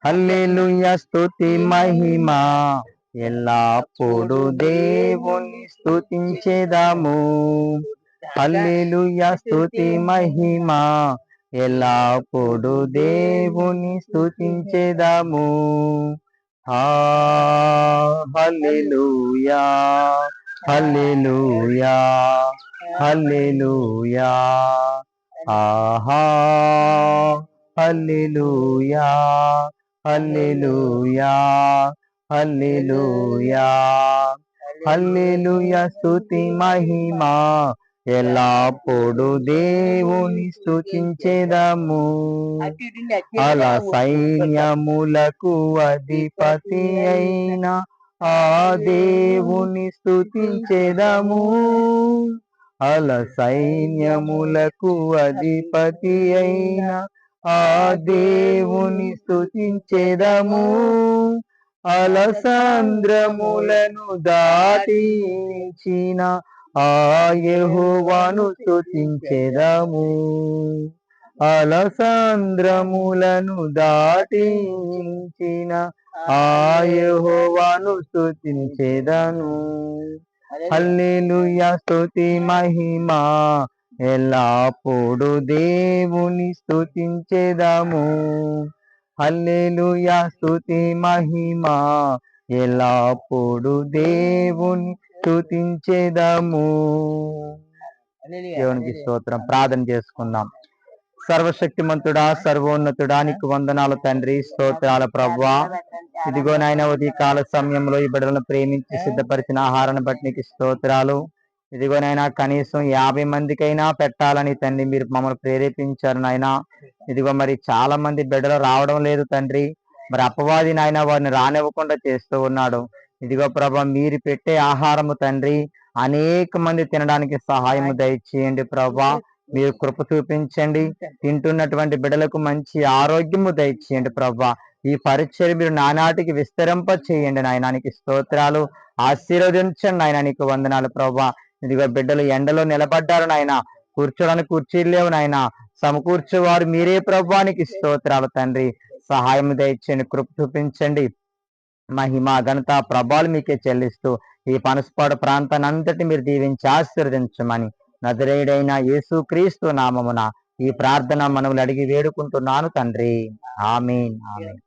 హల్లెలూయా స్తుతి మహిమ ఎల్లప్పుడు దేవుని స్తుతించెదము. హల్లెలూయా స్తుతి మహిమ ఎల్లప్పుడు దేవుని స్తుతించెదము. హల్లెలూయా హల్లెలూయా హల్లెలూయా ఆహా హల్లెలూయా హల్లెలూయా హల్లెలూయా హల్లెలూయా స్తుతి మహిమ ఎల్లప్పుడు దేవుని స్తుతించెదము. అలా సైన్యములకు అధిపతి అయిన ఆ దేవుని స్తుతించెదము. అలా సైన్యములకు అధిపతి అయిన ఆ దేవుని స్తుతించెదము. అలసంద్రములను దాటించిన ఆ యెహోవాను స్తుతించెదము. అలసంద్రములను దాటించిన ఆ యెహోవాను స్తుతించెదను. హల్లెలూయా స్తుతి మహిమ ఎల్లప్పుడు దేవుని స్తుతించెదము. హల్లెలూయా స్తుతి మహిమ ఎల్లప్పుడు దేవుని స్తుతించెదము. దేవునికి స్తోత్రం. ప్రార్థన చేసుకుందాం. సర్వశక్తిమంతుడా, సర్వోన్నతుడా, నీకు వందనాలు తండ్రి, స్తోత్రాల ప్రభువా. ఇదిగో నాయన ఉదయ కాల సమయంలో ఈ బిడ్డలను ప్రేమించి సిద్ధపరిచిన ఆహారాన్ని బట్టి నీకు స్తోత్రాలు. ఇదిగోనైనా కనీసం 50 మందికైనా పెట్టాలని తండ్రి మీరు మమ్మల్ని ప్రేరేపించారు నాయన. ఇదిగో మరి చాలా మంది బిడ్డలు రావడం లేదు తండ్రి. మరి అపవాది నాయన వారిని రానివ్వకుండా చేస్తూ ఉన్నాడు. ఇదిగో ప్రభా, మీరు పెట్టే ఆహారము తండ్రి అనేక మంది తినడానికి సహాయము దయచేయండి ప్రభా. మీరు కృప చూపించండి. తింటున్నటువంటి బిడ్డలకు మంచి ఆరోగ్యము దయచేయండి ప్రభా. ఈ పరిచయం మీరు నానాటికి విస్తరింప చేయండి నాయనానికి స్తోత్రాలు. ఆశీర్వదించండి నాయన, నీకు వందనాలు ప్రభా. ఇదిగో బిడ్డలు ఎండలో నిలబడ్డారు నాయన, కూర్చోడానికి కుర్చీలు లేవు నాయన, సమకూర్చేవారు మీరే ప్రభానికి స్తోత్రాలు తండ్రి. సహాయం దయచేయండి, కృప చూపించండి. మహిమ ఘనత ప్రభాలు మీకే చెల్లిస్తూ ఈ పనసపాడు ప్రాంతాన్ని అంతటి మీరు దీవించి ఆశీర్వదించమని నజరేయుడైన యేసు క్రీస్తు నామమున ఈ ప్రార్థన మనవులు అడిగి వేడుకుంటున్నాను తండ్రి. ఆమేన్ ఆమేన్.